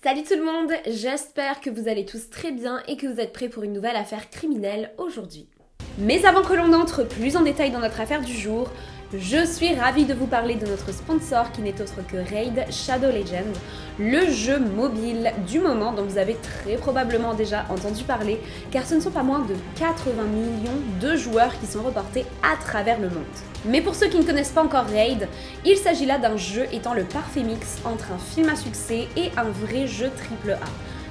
Salut tout le monde, j'espère que vous allez tous très bien et que vous êtes prêts pour une nouvelle affaire criminelle aujourd'hui. Mais avant que l'on entre plus en détail dans notre affaire du jour, je suis ravie de vous parler de notre sponsor qui n'est autre que Raid Shadow Legends, le jeu mobile du moment dont vous avez très probablement déjà entendu parler car ce ne sont pas moins de 80 millions de joueurs qui sont reportés à travers le monde. Mais pour ceux qui ne connaissent pas encore Raid, il s'agit là d'un jeu étant le parfait mix entre un film à succès et un vrai jeu AAA.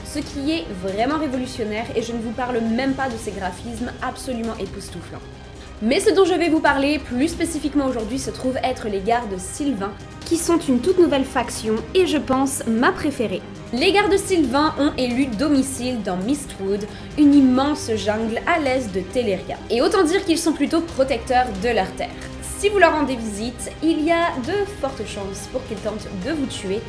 Ce qui est vraiment révolutionnaire et je ne vous parle même pas de ces graphismes absolument époustouflants. Mais ce dont je vais vous parler plus spécifiquement aujourd'hui se trouve être les gardes Sylvain, qui sont une toute nouvelle faction et je pense ma préférée. Les gardes Sylvain ont élu domicile dans Mistwood, une immense jungle à l'est de Teleria. Et autant dire qu'ils sont plutôt protecteurs de leur terre. Si vous leur rendez visite, il y a de fortes chances pour qu'ils tentent de vous tuer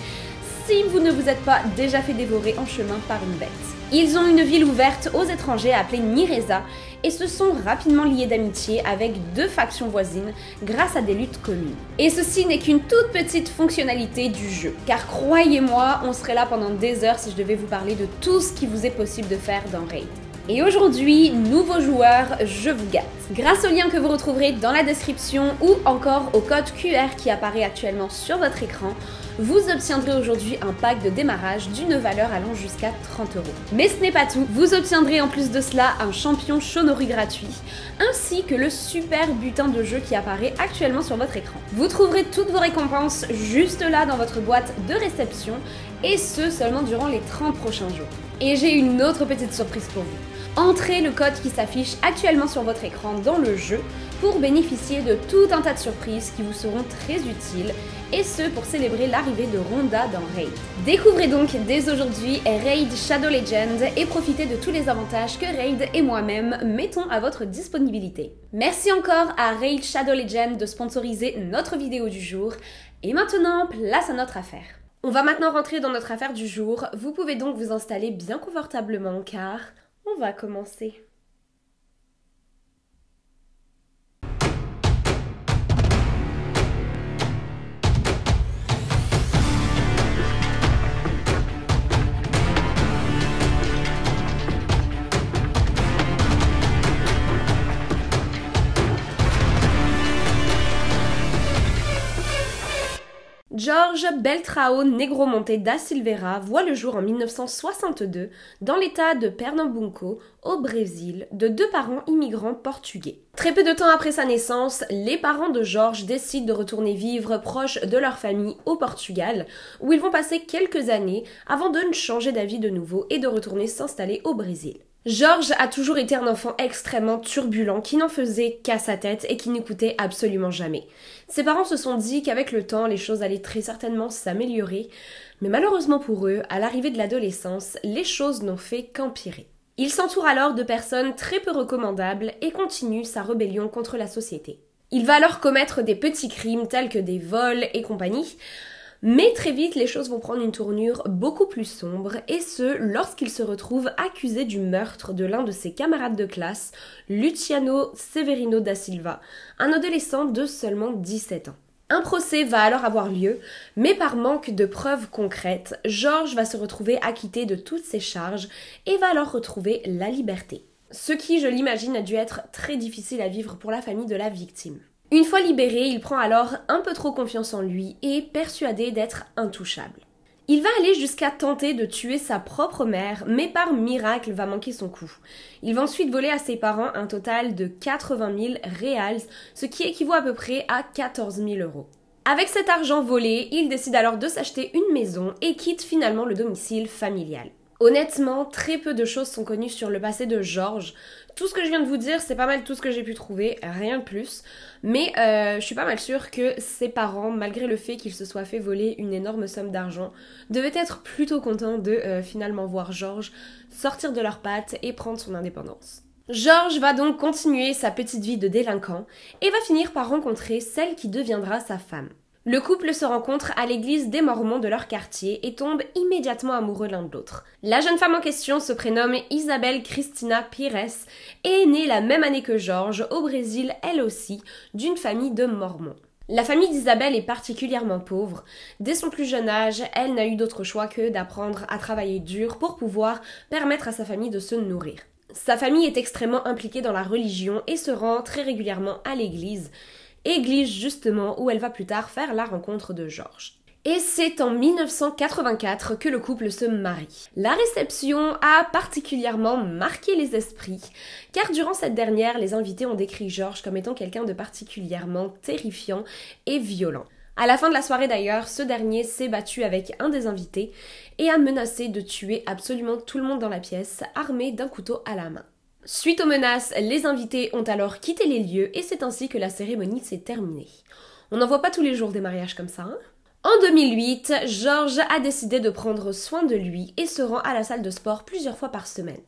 si vous ne vous êtes pas déjà fait dévorer en chemin par une bête. Ils ont une ville ouverte aux étrangers appelée Nireza et se sont rapidement liés d'amitié avec deux factions voisines grâce à des luttes communes. Et ceci n'est qu'une toute petite fonctionnalité du jeu, car croyez-moi, on serait là pendant des heures si je devais vous parler de tout ce qui vous est possible de faire dans Raid. Et aujourd'hui, nouveaux joueurs, je vous gâte. Grâce au lien que vous retrouverez dans la description ou encore au code QR qui apparaît actuellement sur votre écran, vous obtiendrez aujourd'hui un pack de démarrage d'une valeur allant jusqu'à 30 €. Mais ce n'est pas tout, vous obtiendrez en plus de cela un champion Shonori gratuit, ainsi que le super butin de jeu qui apparaît actuellement sur votre écran. Vous trouverez toutes vos récompenses juste là dans votre boîte de réception, et ce seulement durant les 30 prochains jours. Et j'ai une autre petite surprise pour vous. Entrez le code qui s'affiche actuellement sur votre écran dans le jeu pour bénéficier de tout un tas de surprises qui vous seront très utiles, et ce pour célébrer l'arrivée de Rhonda dans Raid. Découvrez donc dès aujourd'hui Raid Shadow Legends et profitez de tous les avantages que Raid et moi-même mettons à votre disponibilité. Merci encore à Raid Shadow Legends de sponsoriser notre vidéo du jour, et maintenant place à notre affaire. On va maintenant rentrer dans notre affaire du jour, vous pouvez donc vous installer bien confortablement car on va commencer. Jorge Beltrão Negromonte da Silveira voit le jour en 1962 dans l'état de Pernambuco, au Brésil, de deux parents immigrants portugais. Très peu de temps après sa naissance, les parents de Jorge décident de retourner vivre proche de leur famille au Portugal, où ils vont passer quelques années avant de changer d'avis de nouveau et de retourner s'installer au Brésil. Jorge a toujours été un enfant extrêmement turbulent qui n'en faisait qu'à sa tête et qui n'écoutait absolument jamais. Ses parents se sont dit qu'avec le temps, les choses allaient très certainement s'améliorer, mais malheureusement pour eux, à l'arrivée de l'adolescence, les choses n'ont fait qu'empirer. Il s'entoure alors de personnes très peu recommandables et continue sa rébellion contre la société. Il va alors commettre des petits crimes tels que des vols et compagnie, mais très vite, les choses vont prendre une tournure beaucoup plus sombre, et ce, lorsqu'il se retrouve accusé du meurtre de l'un de ses camarades de classe, Luciano Severino da Silva, un adolescent de seulement 17 ans. Un procès va alors avoir lieu, mais par manque de preuves concrètes, Jorge va se retrouver acquitté de toutes ses charges et va alors retrouver la liberté. Ce qui, je l'imagine, a dû être très difficile à vivre pour la famille de la victime. Une fois libéré, il prend alors un peu trop confiance en lui et est persuadé d'être intouchable. Il va aller jusqu'à tenter de tuer sa propre mère, mais par miracle va manquer son coup. Il va ensuite voler à ses parents un total de 80 000 reals, ce qui équivaut à peu près à 14 000 €. Avec cet argent volé, il décide alors de s'acheter une maison et quitte finalement le domicile familial. Honnêtement, très peu de choses sont connues sur le passé de Jorge. Tout ce que je viens de vous dire, c'est pas mal tout ce que j'ai pu trouver, rien de plus. Mais je suis pas mal sûre que ses parents, malgré le fait qu'ils se soient fait voler une énorme somme d'argent, devaient être plutôt contents de finalement voir Jorge sortir de leurs pattes et prendre son indépendance. Jorge va donc continuer sa petite vie de délinquant et va finir par rencontrer celle qui deviendra sa femme. Le couple se rencontre à l'église des Mormons de leur quartier et tombe immédiatement amoureux l'un de l'autre. La jeune femme en question se prénomme Isabelle Cristina Pires et est née la même année que Jorge, au Brésil elle aussi, d'une famille de Mormons. La famille d'Isabelle est particulièrement pauvre. Dès son plus jeune âge, elle n'a eu d'autre choix que d'apprendre à travailler dur pour pouvoir permettre à sa famille de se nourrir. Sa famille est extrêmement impliquée dans la religion et se rend très régulièrement à l'église justement où elle va plus tard faire la rencontre de Georges. Et c'est en 1984 que le couple se marie. La réception a particulièrement marqué les esprits, car durant cette dernière, les invités ont décrit Georges comme étant quelqu'un de particulièrement terrifiant et violent. À la fin de la soirée d'ailleurs, ce dernier s'est battu avec un des invités et a menacé de tuer absolument tout le monde dans la pièce, armé d'un couteau à la main. Suite aux menaces, les invités ont alors quitté les lieux et c'est ainsi que la cérémonie s'est terminée. On n'en voit pas tous les jours des mariages comme ça, hein ? En 2008, Georges a décidé de prendre soin de lui et se rend à la salle de sport plusieurs fois par semaine.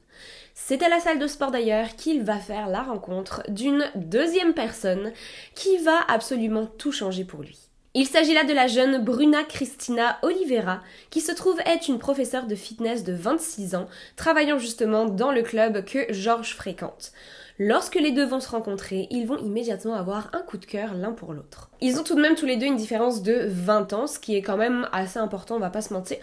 C'est à la salle de sport d'ailleurs qu'il va faire la rencontre d'une deuxième personne qui va absolument tout changer pour lui. Il s'agit là de la jeune Bruna Cristina Oliveira, qui se trouve être une professeure de fitness de 26 ans, travaillant justement dans le club que Georges fréquente. Lorsque les deux vont se rencontrer, ils vont immédiatement avoir un coup de cœur l'un pour l'autre. Ils ont tout de même tous les deux une différence de 20 ans, ce qui est quand même assez important, on va pas se mentir.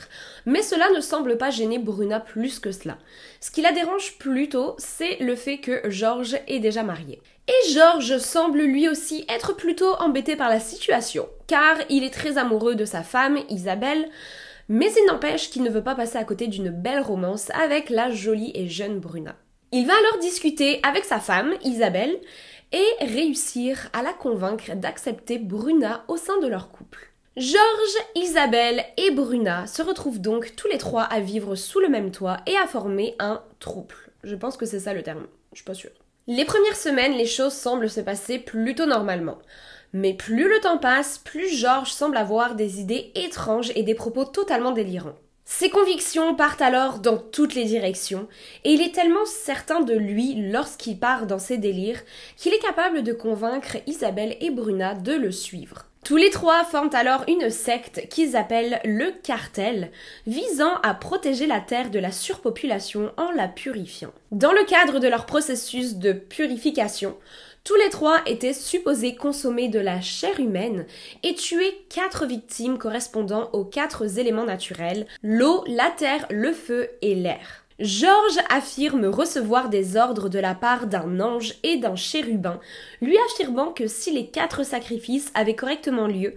Mais cela ne semble pas gêner Bruna plus que cela. Ce qui la dérange plutôt, c'est le fait que Georges est déjà marié. Et Georges semble lui aussi être plutôt embêté par la situation, car il est très amoureux de sa femme, Isabelle, mais il n'empêche qu'il ne veut pas passer à côté d'une belle romance avec la jolie et jeune Bruna. Il va alors discuter avec sa femme, Isabelle, et réussir à la convaincre d'accepter Bruna au sein de leur couple. Georges, Isabelle et Bruna se retrouvent donc tous les trois à vivre sous le même toit et à former un trouble. Je pense que c'est ça le terme, je suis pas sûre. Les premières semaines, les choses semblent se passer plutôt normalement. Mais plus le temps passe, plus Georges semble avoir des idées étranges et des propos totalement délirants. Ses convictions partent alors dans toutes les directions, et il est tellement certain de lui lorsqu'il part dans ses délires qu'il est capable de convaincre Isabelle et Bruna de le suivre. Tous les trois forment alors une secte qu'ils appellent le cartel, visant à protéger la Terre de la surpopulation en la purifiant. Dans le cadre de leur processus de purification, tous les trois étaient supposés consommer de la chair humaine et tuer 4 victimes correspondant aux 4 éléments naturels, l'eau, la terre, le feu et l'air. Georges affirme recevoir des ordres de la part d'un ange et d'un chérubin, lui affirmant que si les 4 sacrifices avaient correctement lieu,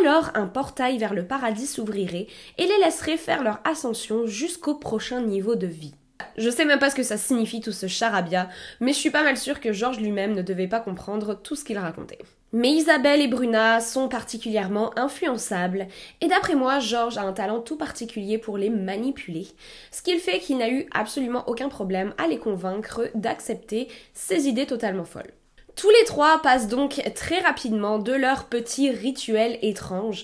alors un portail vers le paradis s'ouvrirait et les laisserait faire leur ascension jusqu'au prochain niveau de vie. Je sais même pas ce que ça signifie tout ce charabia, mais je suis pas mal sûre que Georges lui-même ne devait pas comprendre tout ce qu'il racontait. Mais Isabelle et Bruna sont particulièrement influençables, et d'après moi, Georges a un talent tout particulier pour les manipuler, ce qui fait qu'il n'a eu absolument aucun problème à les convaincre d'accepter ses idées totalement folles. Tous les trois passent donc très rapidement de leur petit rituel étrange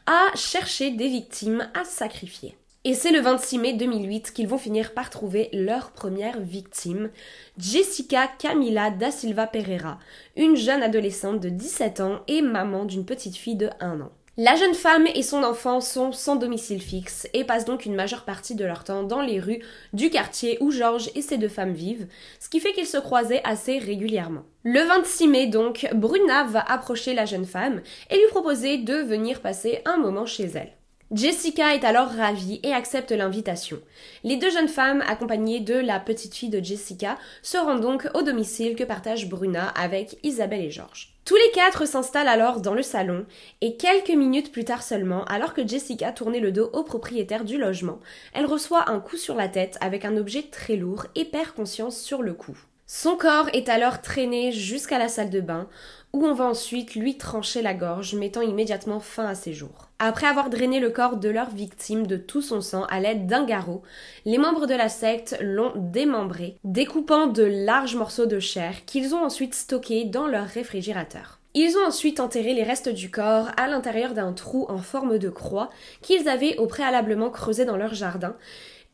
à chercher des victimes à sacrifier. Et c'est le 26 mai 2008 qu'ils vont finir par trouver leur première victime, Jessica Camila da Silva Pereira, une jeune adolescente de 17 ans et maman d'une petite fille de 1 an. La jeune femme et son enfant sont sans domicile fixe et passent donc une majeure partie de leur temps dans les rues du quartier où Georges et ses 2 femmes vivent, ce qui fait qu'ils se croisaient assez régulièrement. Le 26 mai donc, Bruna va approcher la jeune femme et lui proposer de venir passer un moment chez elle. Jessica est alors ravie et accepte l'invitation. Les 2 jeunes femmes, accompagnées de la petite fille de Jessica, se rendent donc au domicile que partage Bruna avec Isabelle et Georges. Tous les 4 s'installent alors dans le salon et quelques minutes plus tard seulement, alors que Jessica tournait le dos au propriétaire du logement, elle reçoit un coup sur la tête avec un objet très lourd et perd conscience sur le coup. Son corps est alors traîné jusqu'à la salle de bain, où on va ensuite lui trancher la gorge, mettant immédiatement fin à ses jours. Après avoir drainé le corps de leur victime de tout son sang à l'aide d'un garrot, les membres de la secte l'ont démembré, découpant de larges morceaux de chair qu'ils ont ensuite stockés dans leur réfrigérateur. Ils ont ensuite enterré les restes du corps à l'intérieur d'un trou en forme de croix qu'ils avaient au préalablement creusé dans leur jardin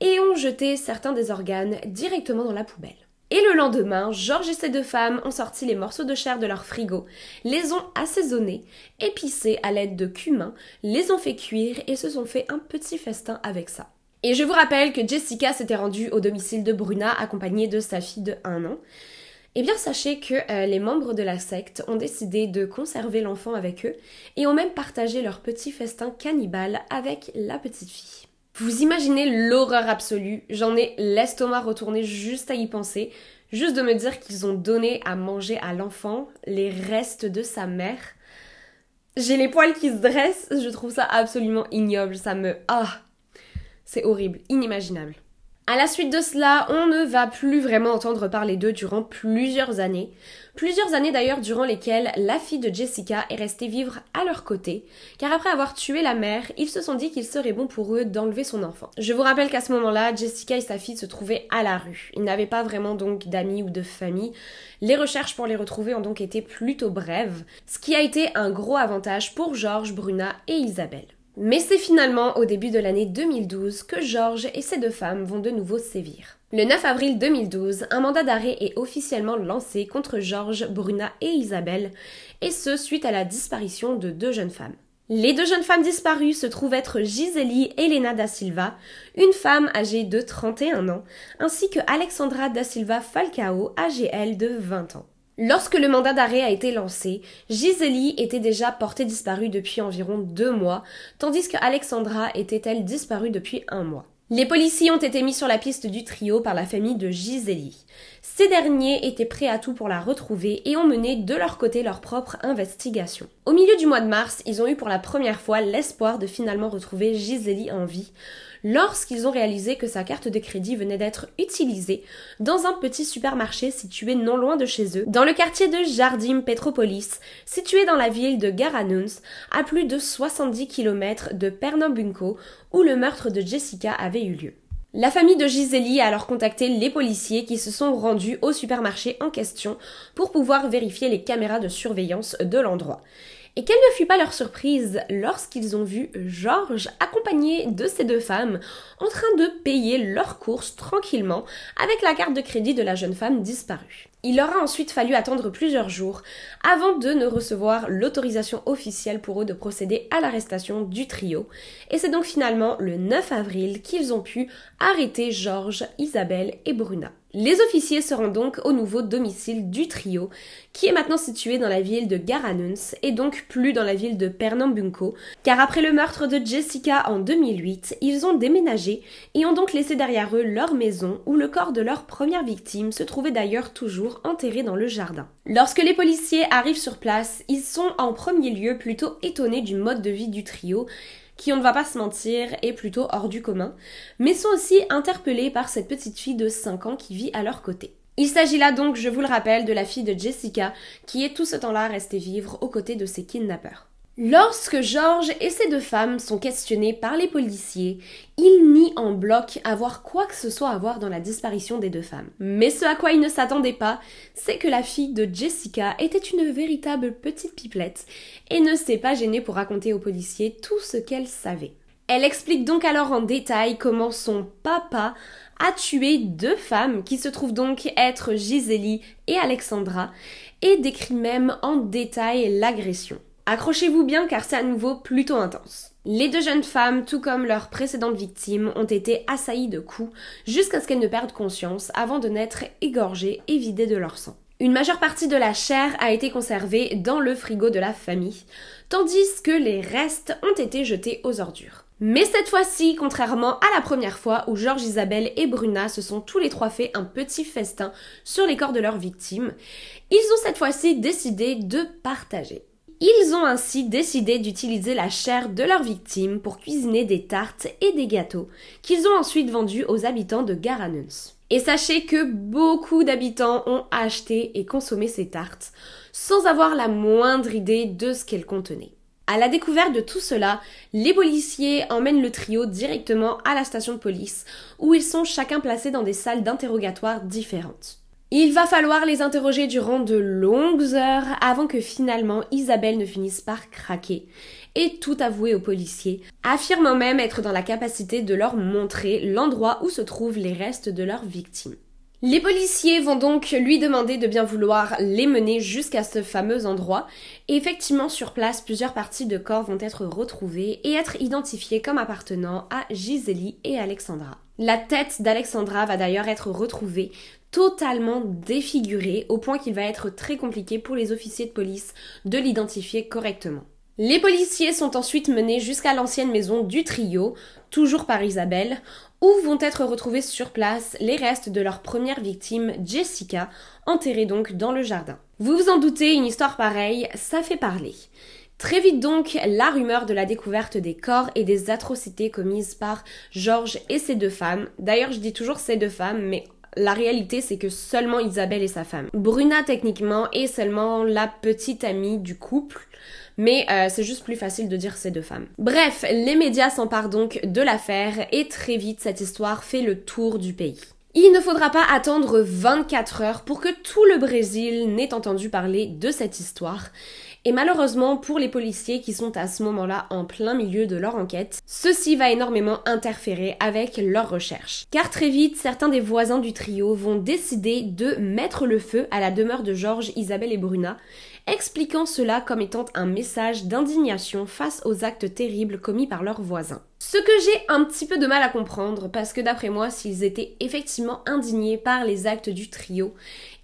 et ont jeté certains des organes directement dans la poubelle. Et le lendemain, Georges et ses 2 femmes ont sorti les morceaux de chair de leur frigo, les ont assaisonnés, épicés à l'aide de cumin, les ont fait cuire et se sont fait un petit festin avec ça. Et je vous rappelle que Jessica s'était rendue au domicile de Bruna accompagnée de sa fille de 1 an. Eh bien sachez que les membres de la secte ont décidé de conserver l'enfant avec eux et ont même partagé leur petit festin cannibale avec la petite fille. Vous imaginez l'horreur absolue, j'en ai l'estomac retourné juste à y penser, juste de me dire qu'ils ont donné à manger à l'enfant les restes de sa mère. J'ai les poils qui se dressent, je trouve ça absolument ignoble, c'est horrible, inimaginable. À la suite de cela, on ne va plus vraiment entendre parler d'eux durant plusieurs années. Plusieurs années d'ailleurs durant lesquelles la fille de Jessica est restée vivre à leur côté, car après avoir tué la mère, ils se sont dit qu'il serait bon pour eux d'enlever son enfant. Je vous rappelle qu'à ce moment-là, Jessica et sa fille se trouvaient à la rue. Ils n'avaient pas vraiment donc d'amis ou de famille. Les recherches pour les retrouver ont donc été plutôt brèves, ce qui a été un gros avantage pour George, Bruna et Isabelle. Mais c'est finalement au début de l'année 2012 que George et ses deux femmes vont de nouveau sévir. Le 9 avril 2012, un mandat d'arrêt est officiellement lancé contre George, Bruna et Isabelle, et ce suite à la disparition de deux jeunes femmes. Les deux jeunes femmes disparues se trouvent être Giseli Helena da Silva, une femme âgée de 31 ans, ainsi que Alexandra da Silva Falcao, âgée elle de 20 ans. Lorsque le mandat d'arrêt a été lancé, Giseli était déjà portée disparue depuis environ 2 mois, tandis que Alexandra était elle disparue depuis 1 mois. Les policiers ont été mis sur la piste du trio par la famille de Giseli. Ces derniers étaient prêts à tout pour la retrouver et ont mené de leur côté leur propre investigation. Au milieu du mois de mars, ils ont eu pour la première fois l'espoir de finalement retrouver Giseli en vie, lorsqu'ils ont réalisé que sa carte de crédit venait d'être utilisée dans un petit supermarché situé non loin de chez eux, dans le quartier de Jardim Petropolis, situé dans la ville de Garanhuns, à plus de 70 km de Pernambuco, où le meurtre de Jessica avait eu lieu. La famille de Giseli a alors contacté les policiers qui se sont rendus au supermarché en question pour pouvoir vérifier les caméras de surveillance de l'endroit. Et quelle ne fut pas leur surprise lorsqu'ils ont vu George accompagné de ces deux femmes en train de payer leurs courses tranquillement avec la carte de crédit de la jeune femme disparue. Il leur a ensuite fallu attendre plusieurs jours avant de ne recevoir l'autorisation officielle pour eux de procéder à l'arrestation du trio. Et c'est donc finalement le 9 avril qu'ils ont pu arrêter George, Isabelle et Bruna. Les officiers se rendent donc au nouveau domicile du trio, qui est maintenant situé dans la ville de Garanhuns et donc plus dans la ville de Pernambuco, car après le meurtre de Jessica en 2008, ils ont déménagé et ont donc laissé derrière eux leur maison où le corps de leur première victime se trouvait d'ailleurs toujours enterré dans le jardin. Lorsque les policiers arrivent sur place, ils sont en premier lieu plutôt étonnés du mode de vie du trio, qui, on ne va pas se mentir, est plutôt hors du commun, mais sont aussi interpellés par cette petite fille de 5 ans qui vit à leur côté. Il s'agit là donc, je vous le rappelle, de la fille de Jessica, qui est tout ce temps-là restée vivre aux côtés de ses kidnappeurs. Lorsque George et ses deux femmes sont questionnés par les policiers, ils nient en bloc avoir quoi que ce soit à voir dans la disparition des deux femmes. Mais ce à quoi ils ne s'attendaient pas, c'est que la fille de Jessica était une véritable petite pipelette et ne s'est pas gênée pour raconter aux policiers tout ce qu'elle savait. Elle explique donc alors en détail comment son papa a tué 2 femmes qui se trouvent donc être Giseli et Alexandra et décrit même en détail l'agression. Accrochez-vous bien car c'est à nouveau plutôt intense. Les 2 jeunes femmes, tout comme leurs précédentes victimes, ont été assaillies de coups jusqu'à ce qu'elles ne perdent conscience avant de n'être égorgées et vidées de leur sang. Une majeure partie de la chair a été conservée dans le frigo de la famille, tandis que les restes ont été jetés aux ordures. Mais cette fois-ci, contrairement à la première fois où George, Isabelle et Bruna se sont tous les 3 fait un petit festin sur les corps de leurs victimes, ils ont cette fois-ci décidé de partager. Ils ont ainsi décidé d'utiliser la chair de leurs victimes pour cuisiner des tartes et des gâteaux qu'ils ont ensuite vendus aux habitants de Garanhuns. Et sachez que beaucoup d'habitants ont acheté et consommé ces tartes sans avoir la moindre idée de ce qu'elles contenaient. À la découverte de tout cela, les policiers emmènent le trio directement à la station de police où ils sont chacun placés dans des salles d'interrogatoire différentes. Il va falloir les interroger durant de longues heures avant que finalement Isabelle ne finisse par craquer et tout avouer aux policiers, affirmant même être dans la capacité de leur montrer l'endroit où se trouvent les restes de leurs victimes. Les policiers vont donc lui demander de bien vouloir les mener jusqu'à ce fameux endroit et effectivement sur place plusieurs parties de corps vont être retrouvées et être identifiées comme appartenant à Giseli et Alexandra. La tête d'Alexandra va d'ailleurs être retrouvée totalement défigurée au point qu'il va être très compliqué pour les officiers de police de l'identifier correctement. Les policiers sont ensuite menés jusqu'à l'ancienne maison du trio, toujours par Isabelle, où vont être retrouvés sur place les restes de leur première victime, Jessica, enterrée donc dans le jardin. Vous vous en doutez, une histoire pareille, ça fait parler. Très vite donc, la rumeur de la découverte des corps et des atrocités commises par Georges et ses deux femmes, d'ailleurs je dis toujours ces deux femmes, mais la réalité, c'est que seulement Isabelle est sa femme. Bruna, techniquement, est seulement la petite amie du couple, mais c'est juste plus facile de dire ces deux femmes. Bref, les médias s'emparent donc de l'affaire et très vite, cette histoire fait le tour du pays. Il ne faudra pas attendre 24 heures pour que tout le Brésil n'ait entendu parler de cette histoire. Et malheureusement, pour les policiers qui sont à ce moment-là en plein milieu de leur enquête, ceci va énormément interférer avec leurs recherches. Car très vite, certains des voisins du trio vont décider de mettre le feu à la demeure de Georges, Isabelle et Bruna, expliquant cela comme étant un message d'indignation face aux actes terribles commis par leurs voisins. Ce que j'ai un petit peu de mal à comprendre, parce que d'après moi, s'ils étaient effectivement indignés par les actes du trio,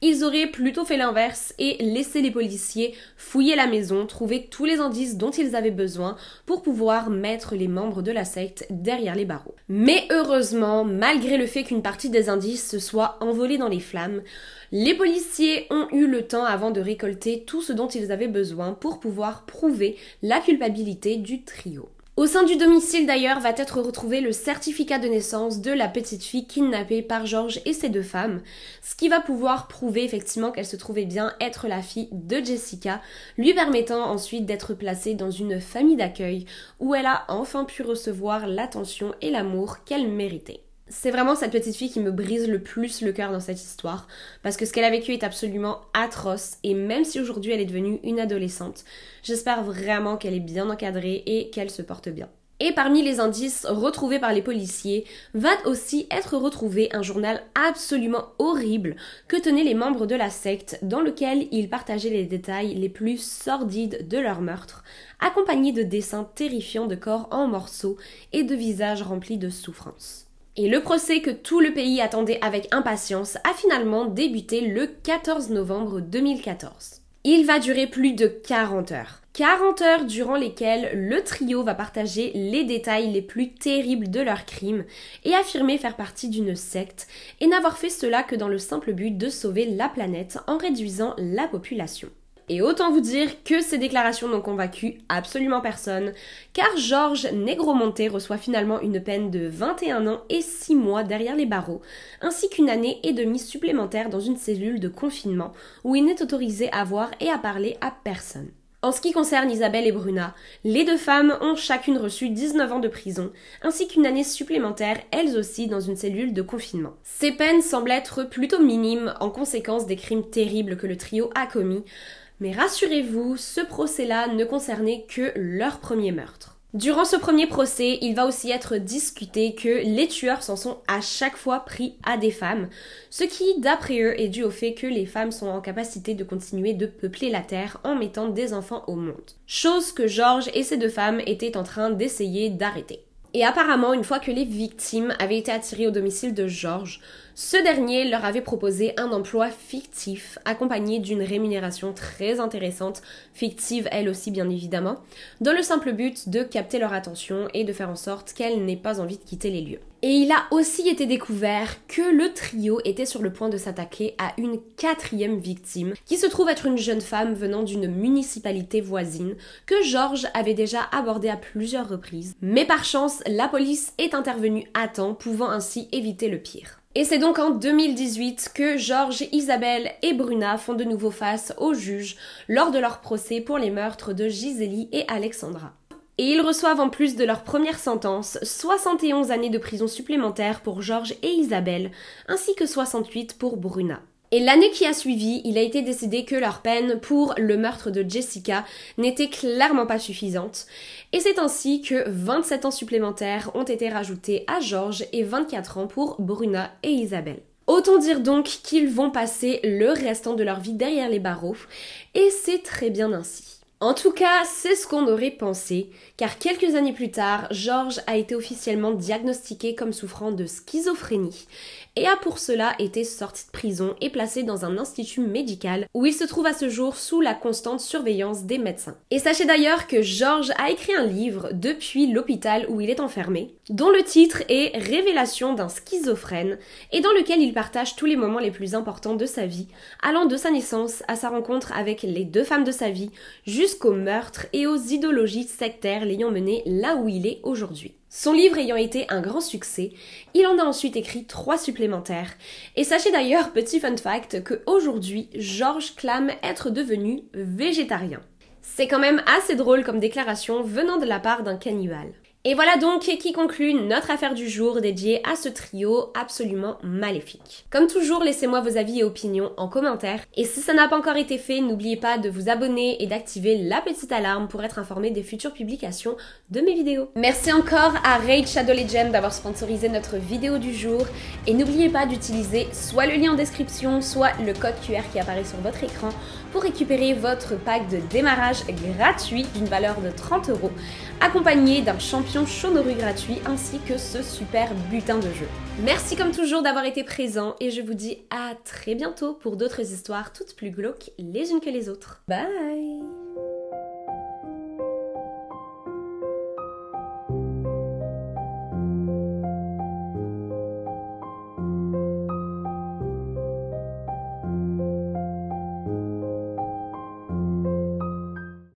ils auraient plutôt fait l'inverse et laissé les policiers fouiller la maison, trouver tous les indices dont ils avaient besoin pour pouvoir mettre les membres de la secte derrière les barreaux. Mais heureusement, malgré le fait qu'une partie des indices se soit envolée dans les flammes, les policiers ont eu le temps avant de récolter tout ce dont ils avaient besoin pour pouvoir prouver la culpabilité du trio. Au sein du domicile d'ailleurs va être retrouvé le certificat de naissance de la petite fille kidnappée par Georges et ses deux femmes, ce qui va pouvoir prouver effectivement qu'elle se trouvait bien être la fille de Jessica, lui permettant ensuite d'être placée dans une famille d'accueil où elle a enfin pu recevoir l'attention et l'amour qu'elle méritait. C'est vraiment cette petite fille qui me brise le plus le cœur dans cette histoire, parce que ce qu'elle a vécu est absolument atroce, et même si aujourd'hui elle est devenue une adolescente, j'espère vraiment qu'elle est bien encadrée et qu'elle se porte bien. Et parmi les indices retrouvés par les policiers, va aussi être retrouvé un journal absolument horrible que tenaient les membres de la secte, dans lequel ils partageaient les détails les plus sordides de leur meurtre, accompagnés de dessins terrifiants de corps en morceaux et de visages remplis de souffrance. Et le procès que tout le pays attendait avec impatience a finalement débuté le 14 novembre 2014. Il va durer plus de 40 heures. 40 heures durant lesquelles le trio va partager les détails les plus terribles de leurs crimes et affirmer faire partie d'une secte et n'avoir fait cela que dans le simple but de sauver la planète en réduisant la population. Et autant vous dire que ces déclarations n'ont convaincu absolument personne, car Georges Negromonte reçoit finalement une peine de 21 ans et 6 mois derrière les barreaux, ainsi qu'une année et demie supplémentaire dans une cellule de confinement où il n'est autorisé à voir et à parler à personne. En ce qui concerne Isabelle et Bruna, les deux femmes ont chacune reçu 19 ans de prison, ainsi qu'une année supplémentaire, elles aussi, dans une cellule de confinement. Ces peines semblent être plutôt minimes en conséquence des crimes terribles que le trio a commis, mais rassurez-vous, ce procès-là ne concernait que leur premier meurtre. Durant ce premier procès, il va aussi être discuté que les tueurs s'en sont à chaque fois pris à des femmes, ce qui, d'après eux, est dû au fait que les femmes sont en capacité de continuer de peupler la Terre en mettant des enfants au monde. Chose que Georges et ses deux femmes étaient en train d'essayer d'arrêter. Et apparemment, une fois que les victimes avaient été attirées au domicile de Georges, ce dernier leur avait proposé un emploi fictif, accompagné d'une rémunération très intéressante, fictive elle aussi bien évidemment, dans le simple but de capter leur attention et de faire en sorte qu'elles n'aient pas envie de quitter les lieux. Et il a aussi été découvert que le trio était sur le point de s'attaquer à une 4e victime, qui se trouve être une jeune femme venant d'une municipalité voisine, que Georges avait déjà abordée à plusieurs reprises. Mais par chance, la police est intervenue à temps, pouvant ainsi éviter le pire. Et c'est donc en 2018 que Georges, Isabelle et Bruna font de nouveau face au juge lors de leur procès pour les meurtres de Giseli et Alexandra. Et ils reçoivent en plus de leur première sentence 71 années de prison supplémentaires pour Georges et Isabelle, ainsi que 68 pour Bruna. Et l'année qui a suivi, il a été décidé que leur peine pour le meurtre de Jessica n'était clairement pas suffisante. Et c'est ainsi que 27 ans supplémentaires ont été rajoutés à Georges et 24 ans pour Bruna et Isabelle. Autant dire donc qu'ils vont passer le restant de leur vie derrière les barreaux, et c'est très bien ainsi. En tout cas, c'est ce qu'on aurait pensé, car quelques années plus tard, George a été officiellement diagnostiqué comme souffrant de schizophrénie et a pour cela été sorti de prison et placé dans un institut médical où il se trouve à ce jour sous la constante surveillance des médecins. Et sachez d'ailleurs que George a écrit un livre depuis l'hôpital où il est enfermé, dont le titre est Révélation d'un schizophrène et dans lequel il partage tous les moments les plus importants de sa vie, allant de sa naissance à sa rencontre avec les 2 femmes de sa vie, jusqu'aux meurtres et aux idéologies sectaires l'ayant mené là où il est aujourd'hui. Son livre ayant été un grand succès, il en a ensuite écrit 3 supplémentaires. Et sachez d'ailleurs, petit fun fact, qu'aujourd'hui, George clame être devenu végétarien. C'est quand même assez drôle comme déclaration venant de la part d'un cannibale. Et voilà donc qui conclut notre affaire du jour dédiée à ce trio absolument maléfique. Comme toujours, laissez-moi vos avis et opinions en commentaire. Et si ça n'a pas encore été fait, n'oubliez pas de vous abonner et d'activer la petite alarme pour être informé des futures publications de mes vidéos. Merci encore à Raid Shadow Legend d'avoir sponsorisé notre vidéo du jour. Et n'oubliez pas d'utiliser soit le lien en description, soit le code QR qui apparaît sur votre écran pour récupérer votre pack de démarrage gratuit d'une valeur de 30 €, accompagné d'un champion Shonoru gratuit ainsi que ce super butin de jeu. Merci comme toujours d'avoir été présent et je vous dis à très bientôt pour d'autres histoires toutes plus glauques les unes que les autres. Bye!